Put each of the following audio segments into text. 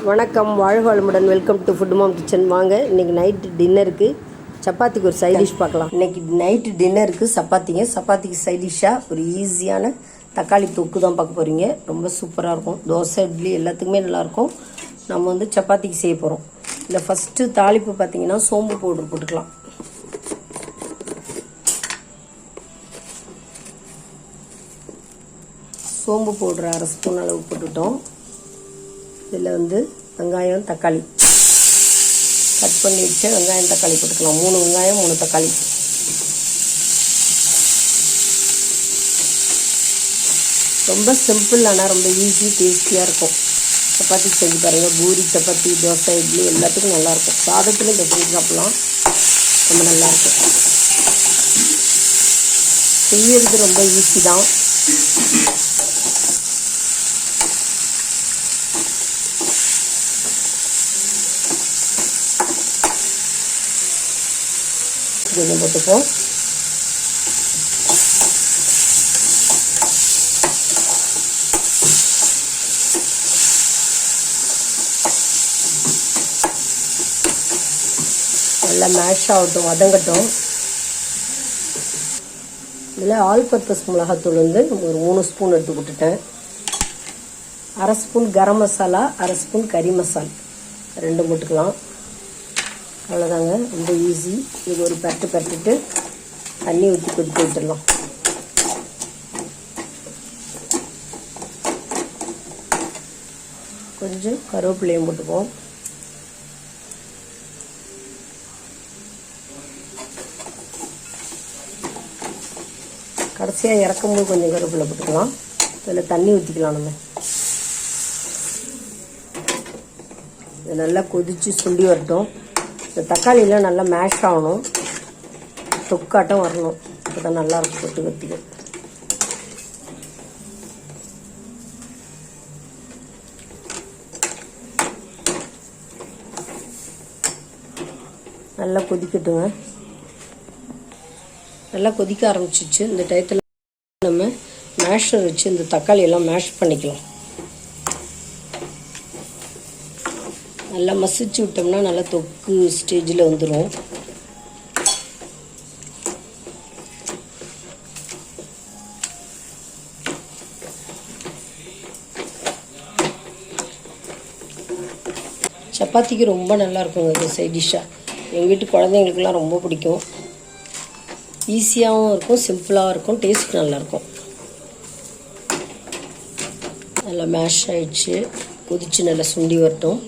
வணக்கம், வாழ்க வளமுடன். Welcome to food mom kitchen. வாங்க, இன்றைக்கி நைட்டு டின்னருக்கு சப்பாத்திக்கு ஒரு சைட் டிஷ் பார்க்கலாம். இன்றைக்கி நைட்டு டின்னருக்கு சப்பாத்திக்கு சைட் டிஷ்ஷாக ஒரு ஈஸியான தக்காளி தொக்கு தான் பார்க்க போகிறீங்க. ரொம்ப சூப்பராக இருக்கும். தோசை, இட்லி எல்லாத்துக்குமே நல்லாயிருக்கும். நம்ம வந்து சப்பாத்திக்கு செய்ய போகிறோம். இல்லை ஃபஸ்ட்டு தாளிப்பு பார்த்தீங்கன்னா சோம்பு பவுடர் போட்டுக்கலாம். சோம்பு பவுடர் 1/2 ஸ்பூன் அளவு போட்டுட்டோம். இதில் வந்து வெங்காயம், தக்காளி கட் பண்ணி வச்சு வெங்காயம், தக்காளி போட்டுக்கலாம். 3 வெங்காயம் 3 தக்காளி. ரொம்ப சிம்பிள், ஆனால் ரொம்ப ஈஸி, டேஸ்டியாக இருக்கும். சப்பாத்தி செஞ்சு பாருங்கள். பூரி, சப்பாத்தி, தோசை, இட்லி எல்லாத்துக்கும் நல்லாயிருக்கும். சாதத்துலையும் இந்த செஞ்சு சாப்பிட்லாம், ரொம்ப நல்லாயிருக்கும். செய்யறது ரொம்ப ஈஸி தான். கொஞ்சம் போட்டுப்போம். நல்லா மேஷ் ஆகட்டும், வதங்கட்டும். இதில் ஆல் பர்பஸ் மிளகாத்தூள் வந்து ஒரு 3 ஸ்பூன் எடுத்து போட்டுட்டேன். 1/2 ஸ்பூன் கரம் மசாலா, 1/2 ஸ்பூன் கறி மசால் 2 போட்டுக்கலாம். அவ்வளோதாங்க, ரொம்ப ஈஸி. இது ஒரு பரட்டுட்டு தண்ணி ஊற்றி கொதிக்க விட்டுடலாம். கொஞ்சம் கருவேப்பிலையும் போட்டுப்போம். கடைசியாக இறக்கும்போது கொஞ்சம் கருவேப்பிலை போட்டுக்கலாம். இதில் தண்ணி ஊற்றிக்கலாம். நம்ம இது நல்லா கொதித்து சுண்டி வரட்டும். இந்த தக்காளியெலாம் நல்லா மேஷ் ஆகணும், தொக்காட்டம் வரணும். அப்போ தான் நல்லாயிருக்கும் தொட்டு கத்திக்க. நல்லா கொதிக்கட்டுங்க. நல்லா கொதிக்க ஆரம்பிச்சிச்சு. இந்த டயத்தில் நம்ம மேஷர் வச்சு இந்த தக்காளியெல்லாம் மேஷ் பண்ணிக்கலாம். நல்லா மசிச்சு விட்டோம்னா நல்லா தொக்கு ஸ்டேஜில் வந்துடும். சப்பாத்திக்கு ரொம்ப நல்லா இருக்குங்க இது சைட் டிஷ்ஷாக. எங்கள் வீட்டு குழந்தைங்களுக்குலாம் ரொம்ப பிடிக்கும். ஈஸியாகவும் இருக்கும், சிம்பிளாகவும் இருக்கும், டேஸ்ட் நல்லாயிருக்கும். நல்லா மேஷ் ஆகிடுச்சு. கொதிச்சு நல்லா சுண்டி வரட்டும்.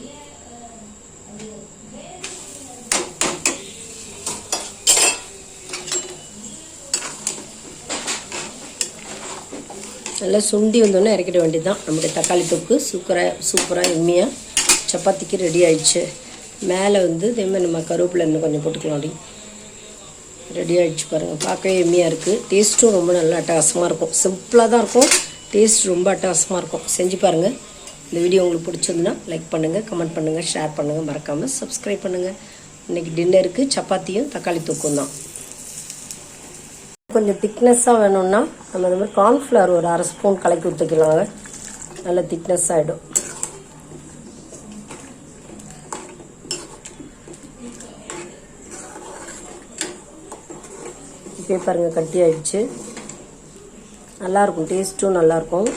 நல்லா சுண்டி வந்தோடனே இறக்கிட வேண்டியது தான். நம்முடைய தக்காளி தொக்கு சூப்பராக எம்மியாக சப்பாத்திக்கு ரெடி ஆகிடுச்சு. மேலே வந்து இதேமாதிரி நம்ம கருவேப்பிலை இன்னும் கொஞ்சம் போட்டுக்கலாம். அப்படி ரெடி ஆகிடுச்சு பாருங்கள். பார்க்கவே எம்மியாக இருக்குது. டேஸ்ட்டும் ரொம்ப நல்லா அட்டகாசமாக இருக்கும். சிம்பிளாக தான் இருக்கும், டேஸ்ட் ரொம்ப அட்டகாசமாக இருக்கும். செஞ்சு பாருங்கள். இந்த வீடியோ உங்களுக்கு பிடிச்சிருந்துன்னா லைக் பண்ணுங்கள், கமெண்ட் பண்ணுங்கள், ஷேர் பண்ணுங்கள், மறக்காமல் சப்ஸ்கிரைப் பண்ணுங்கள். இன்றைக்கி டின்னருக்கு சப்பாத்தியும் தக்காளி தொக்கும் தான். கொஞ்சம் திக்னஸ்ஸாக வேணும்னா நம்ம இந்த மாதிரி கார்ன்ஃப்ளவர் ஒரு 1/2 ஸ்பூன் கலக்கி ஊற்றிக்கலாங்க. நல்ல திக்னஸ் ஆகிடும். இப்போ பாருங்கள், கட்டி ஆகிடுச்சு. நல்லாயிருக்கும், டேஸ்ட்டும் நல்லாயிருக்கும்.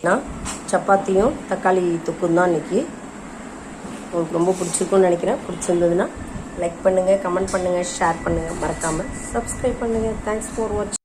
நான் சப்பாத்தியும் தக்காளி தொக்கும் தான் இன்றைக்கி. உங்களுக்கு ரொம்ப பிடிச்சிருக்குன்னு நினைக்கிறேன். பிடிச்சிருந்ததுன்னா லைக் பண்ணுங்கள், கமெண்ட் பண்ணுங்கள், ஷேர் பண்ணுங்கள், மறக்காமல் சப்ஸ்கிரைப் பண்ணுங்கள். தேங்க்ஸ் ஃபார் வாட்சிங்.